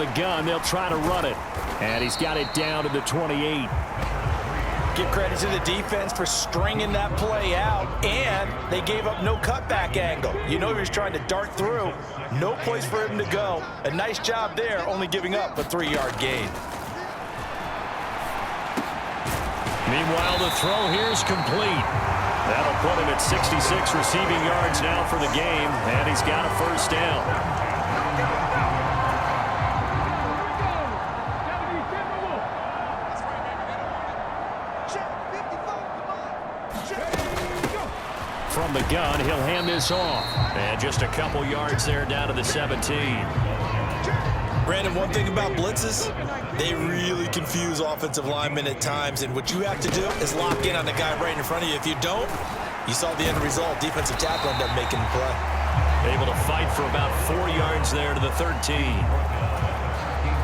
the gun. They'll try to run it. And he's got it down to the 28. Give credit to the defense for stringing that play out, and they gave up no cutback angle. You know he was trying to dart through. No place for him to go. A nice job there, only giving up a 3-yard gain. Meanwhile, the throw here is complete. That'll put him at 66 receiving yards now for the game, and he's got a first down. From the gun, he'll hand this off. And just a couple yards there down to the 17. Brandon, one thing about blitzes, they really confuse offensive linemen at times, and what you have to do is lock in on the guy right in front of you. If you don't, you saw the end result. Defensive tackle ended up making the play. Able to fight for about 4 yards there to the 13.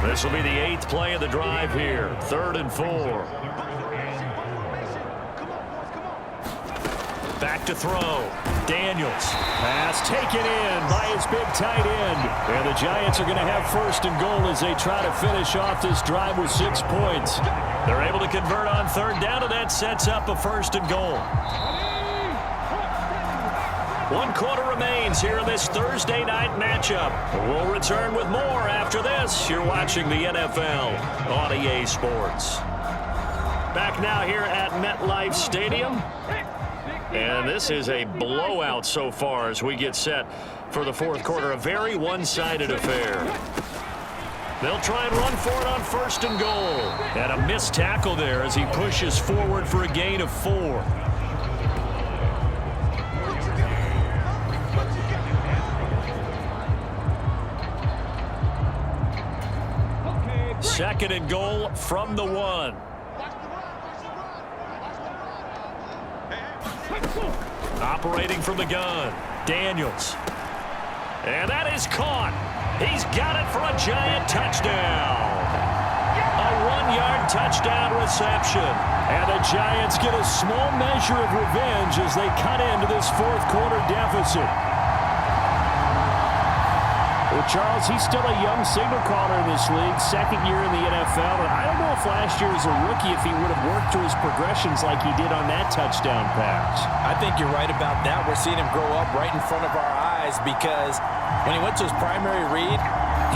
This will be the 8th play of the drive here. 3rd and 4. Back to throw. Daniels. Pass taken in by his big tight end. And the Giants are going to have 1st and goal as they try to finish off this drive with 6 points. They're able to convert on 3rd down, and that sets up a 1st and goal. 1 quarter remains here in this Thursday night matchup. We'll return with more after this. You're watching the NFL on EA Sports. Back now here at MetLife Stadium. And this is a blowout so far as we get set for the 4th quarter. A very one-sided affair. They'll try and run for it on 1st and goal. And a missed tackle there as he pushes forward for a gain of 4. Second and goal from the 1. Operating from the gun, Daniels. And that is caught. He's got it for a Giant touchdown. A 1-yard touchdown reception. And the Giants get a small measure of revenge as they cut into this 4th quarter deficit. Well, Charles, he's still a young signal caller in this league, 2nd year in the NFL. And I don't know if last year as a rookie if he would have worked through his progressions like he did on that touchdown pass. I think you're right about that. We're seeing him grow up right in front of our eyes because when he went to his primary read,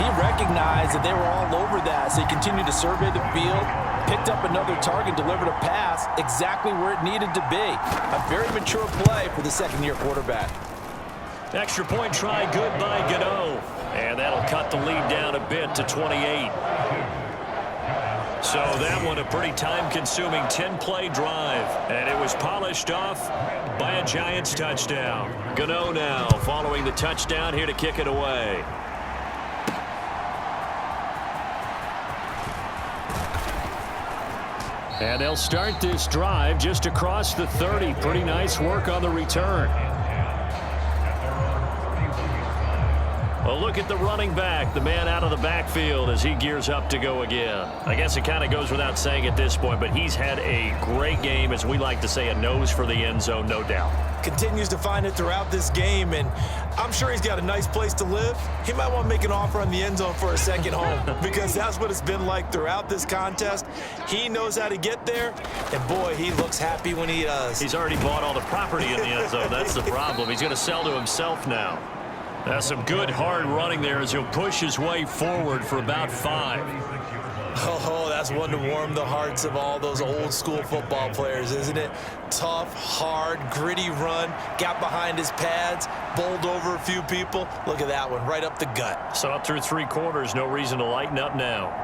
he recognized that they were all over that. So he continued to survey the field, picked up another target, delivered a pass exactly where it needed to be. A very mature play for the 2nd-year quarterback. Extra point try good by Gano. And that'll cut the lead down a bit to 28. So that one a pretty time-consuming 10-play drive. And it was polished off by a Giants touchdown. Gano now following the touchdown here to kick it away. And they'll start this drive just across the 30. Pretty nice work on the return. Well, look at the running back, the man out of the backfield as he gears up to go again. I guess it kind of goes without saying at this point, but he's had a great game, as we like to say, a nose for the end zone, no doubt. Continues to find it throughout this game, and I'm sure he's got a nice place to live. He might want to make an offer on the end zone for a second home because that's what it's been like throughout this contest. He knows how to get there, and boy, he looks happy when he does. He's already bought all the property in the end zone. That's the problem. He's going to sell to himself now. That's some good hard running there as he'll push his way forward for about 5. Oh, that's one to warm the hearts of all those old school football players, isn't it? Tough, hard, gritty run, got behind his pads, bowled over a few people. Look at that one, right up the gut. So up through 3 quarters, no reason to lighten up now.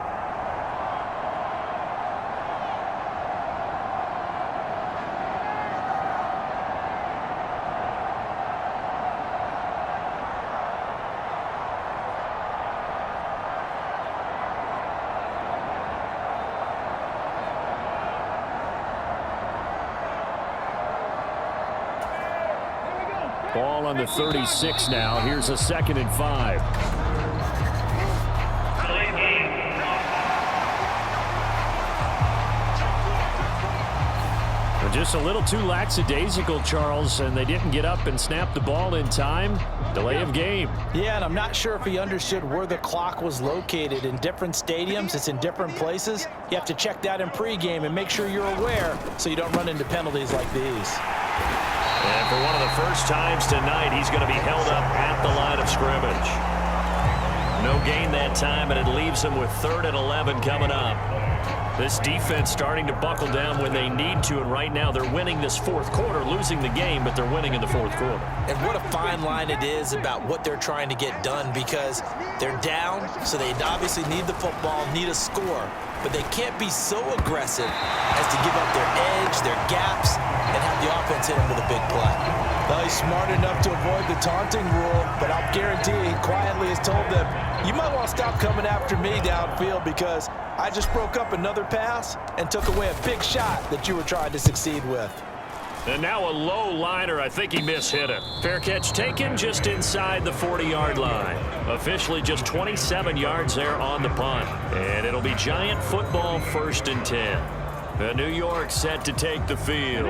Ball on the 36 now. Here's a 2nd and 5. Just a little too lackadaisical, Charles, and they didn't get up and snap the ball in time. Delay of game. Yeah, and I'm not sure if he understood where the clock was located. In different stadiums, it's in different places. You have to check that in pregame and make sure you're aware so you don't run into penalties like these. And for one of the first times tonight, he's going to be held up at the line of scrimmage. No gain that time, and it leaves him with 3rd and 11 coming up. This defense starting to buckle down when they need to, and right now they're winning this fourth quarter, losing the game, but they're winning in the fourth quarter. And what a fine line it is about what they're trying to get done, because they're down, so they obviously need the football, need a score, but they can't be so aggressive as to give up their edge, their gaps, and have the offense hit them with a big play. Well, he's smart enough to avoid the taunting rule, but I'll guarantee he quietly has told them, you might want to stop coming after me downfield because I just broke up another pass and took away a big shot that you were trying to succeed with. And now a low liner. I think he mishit it. Fair catch taken just inside the 40-yard line. Officially just 27 yards there on the punt. And it'll be Giant football 1st and 10. The New York set to take the field.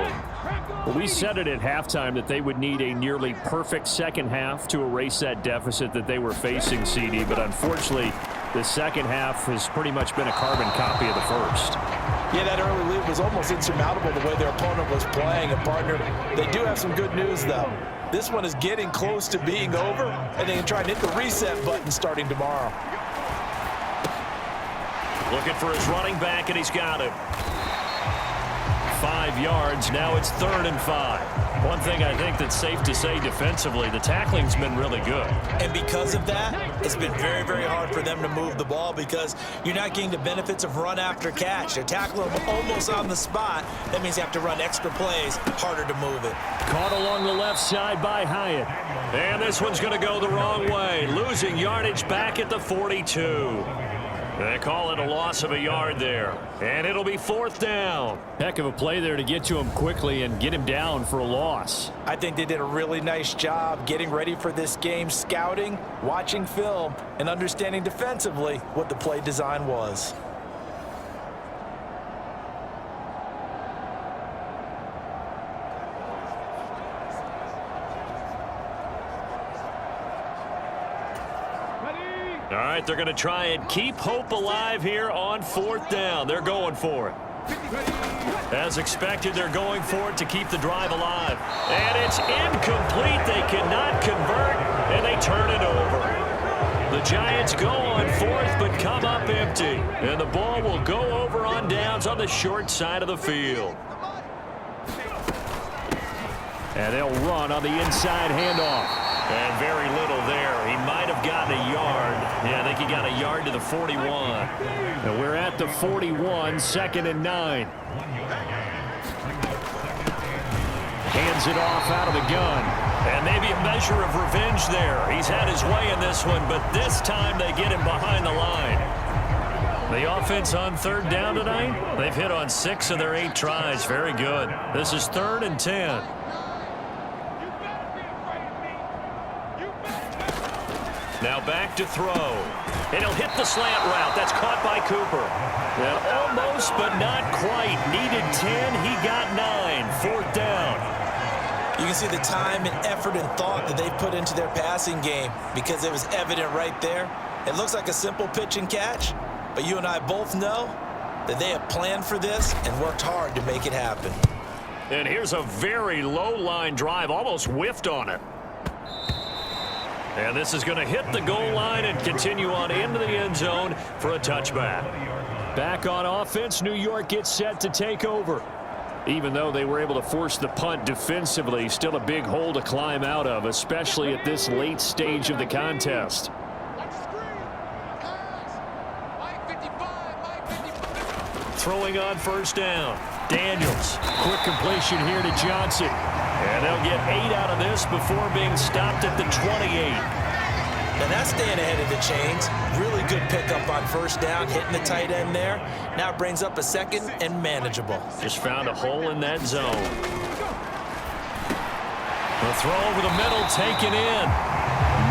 Well, we said it at halftime that they would need a nearly perfect second half to erase that deficit that they were facing, CD. But unfortunately, the second half has pretty much been a carbon copy of the first. Yeah, that early lead was almost insurmountable the way their opponent was playing. And, partner, they do have some good news, though. This one is getting close to being over, and they can try and hit the reset button starting tomorrow. Looking for his running back, and he's got him. 5 yards. Now it's 3rd and 5. One thing I think that's safe to say defensively, the tackling's been really good. And because of that, it's been very, very hard for them to move the ball because you're not getting the benefits of run after catch. They're tackling them almost on the spot. That means you have to run extra plays, harder to move it. Caught along the left side by Hyatt. And this one's going to go the wrong way. Losing yardage back at the 42. They call it a loss of a yard there. And it'll be 4th down. Heck of a play there to get to him quickly and get him down for a loss. I think they did a really nice job getting ready for this game, scouting, watching film, and understanding defensively what the play design was. All right, they're going to try and keep hope alive here on 4th down. They're going for it. As expected, they're going for it to keep the drive alive. And it's incomplete. They cannot convert, and they turn it over. The Giants go on 4th, but come up empty. And the ball will go over on downs on the short side of the field. And they'll run on the inside handoff. And very little there. He might have gotten a yard. Yeah, I think he got a yard to the 41. And we're at the 41, 2nd and 9. Hands it off out of the gun. And maybe a measure of revenge there. He's had his way in this one, but this time they get him behind the line. The offense on 3rd down tonight, they've hit on 6 of their 8 tries. Very good. This is 3rd and 10. Now back to throw. And he'll hit the slant route. That's caught by Cooper. And almost, but not quite. Needed 10. He got 9. 4th down. You can see the time and effort and thought that they put into their passing game because it was evident right there. It looks like a simple pitch and catch, but you and I both know that they have planned for this and worked hard to make it happen. And here's a very low line drive. Almost whiffed on it. And this is going to hit the goal line and continue on into the end zone for a touchback. Back on offense, New York gets set to take over. Even though they were able to force the punt defensively, still a big hole to climb out of, especially at this late stage of the contest. Throwing on 1st down. Daniels. Quick completion here to Johnson. And they'll get 8 out of this before being stopped at the 28. Now that's staying ahead of the chains. Really good pickup on 1st down, hitting the tight end there. Now it brings up a 2nd and manageable. Just found a hole in that zone. The throw over the middle, taken in.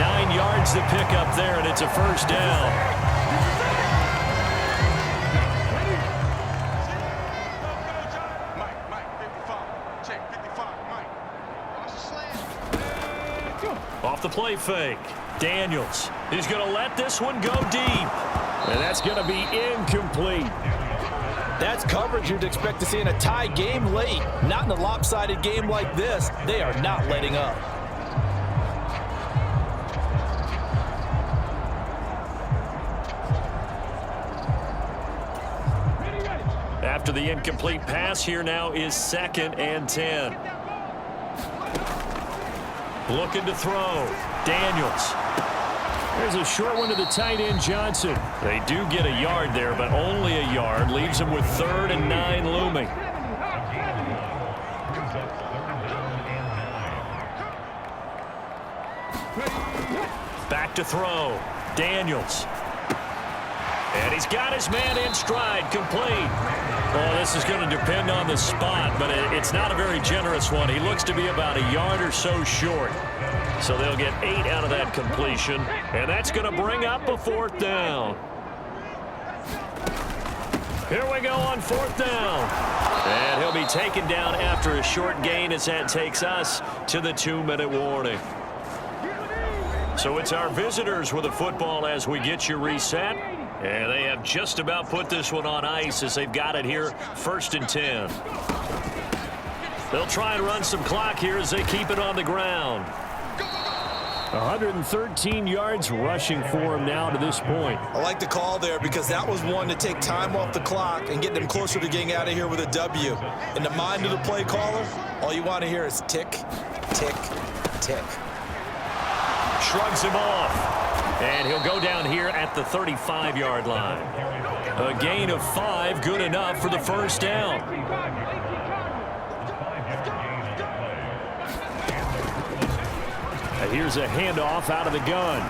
9 yards to pick up there, and it's a 1st down. the play fake. Daniels, he's going to let this one go deep. And that's going to be incomplete. That's coverage you'd expect to see in a tie game late. Not in a lopsided game like this. They are not letting up. After the incomplete pass, here now is 2nd and 10. Looking to throw. Daniels. There's a short one to the tight end, Johnson. They do get a yard there, but only a yard. Leaves them with 3rd and 9 looming. Back to throw. Daniels. And he's got his man in stride, complete. Well, this is going to depend on the spot, but it's not a very generous one. He looks to be about a yard or so short. So they'll get 8 out of that completion, and that's going to bring up a 4th down. Here we go on 4th down. And he'll be taken down after a short gain as that takes us to the 2-minute warning. So it's our visitors with the football as we get you reset. And they have just about put this one on ice as they've got it here, 1st and 10. They'll try and run some clock here as they keep it on the ground. 113 yards rushing for him now to this point. I like the call there because that was one to take time off the clock and get them closer to getting out of here with a W. In the mind of the play caller, all you want to hear is tick, tick, tick. Shrugs him off. And he'll go down here at the 35-yard line. A gain of 5, good enough for the 1st down. Here's a handoff out of the gun.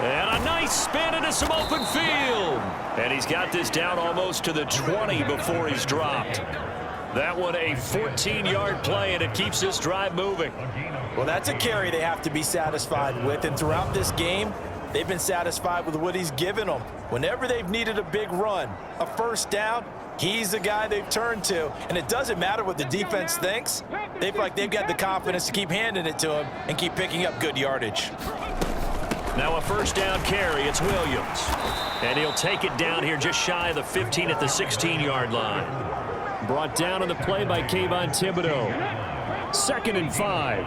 And a nice spin into some open field. And he's got this down almost to the 20 before he's dropped. That one a 14-yard play, and it keeps this drive moving. Well, that's a carry they have to be satisfied with. And throughout this game, they've been satisfied with what he's given them. Whenever they've needed a big run, a 1st down, he's the guy they've turned to. And it doesn't matter what the defense thinks. They feel like they've got the confidence to keep handing it to him and keep picking up good yardage. Now a 1st down carry. It's Williams. And he'll take it down here just shy of the 15 at the 16-yard line. Brought down on the play by Kayvon Thibodeau. 2nd and 5.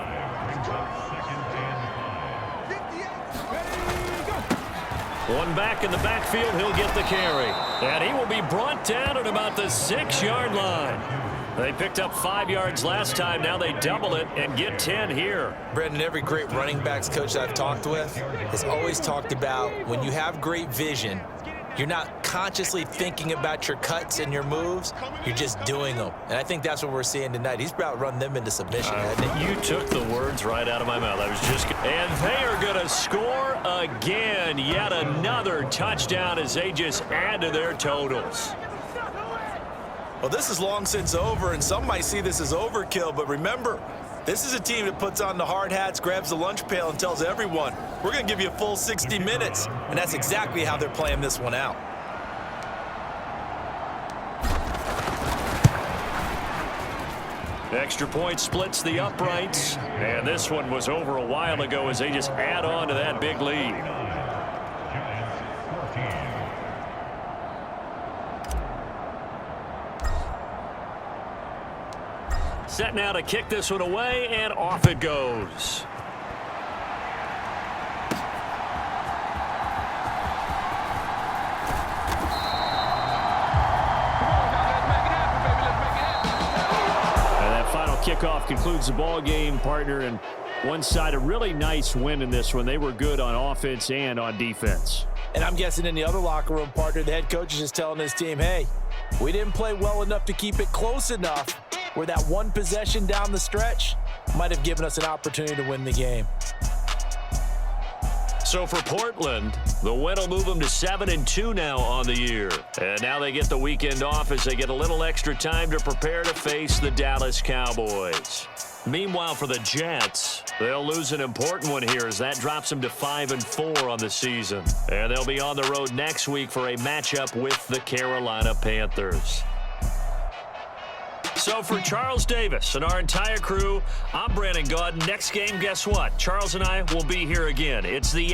One back in the backfield, he'll get the carry. And he will be brought down at about the 6-yard line. They picked up 5 yards last time. Now they double it and get 10 here. Brendan, every great running backs coach that I've talked with has always talked about when you have great vision, you're not consciously thinking about your cuts and your moves. You're just doing them. And I think that's what we're seeing tonight. He's about to run them into submission, hasn't he? You took the words right out of my mouth. I was just... And they are going to score again. Yet another touchdown as they just add to their totals. Well, this is long since over, and some might see this as overkill. But remember, this is a team that puts on the hard hats, grabs the lunch pail, and tells everyone, we're going to give you a full 60 minutes. And that's exactly how they're playing this one out. Extra point splits the uprights. And this one was over a while ago as they just add on to that big lead. Set now to kick this one away, and off it goes. Kickoff concludes the ball game, partner, and one side a really nice win in this one. They were good on offense and on defense. And I'm guessing in the other locker room, partner, the head coach is just telling his team, hey, we didn't play well enough to keep it close enough where that one possession down the stretch might have given us an opportunity to win the game. So for Portland, the win will move them to 7-2 now on the year. And now they get the weekend off as they get a little extra time to prepare to face the Dallas Cowboys. Meanwhile, for the Jets, they'll lose an important one here as that drops them to 5-4 on the season. And they'll be on the road next week for a matchup with the Carolina Panthers. So for Charles Davis and our entire crew, I'm Brandon Gaudin. Next game, guess what? Charles and I will be here again. It's the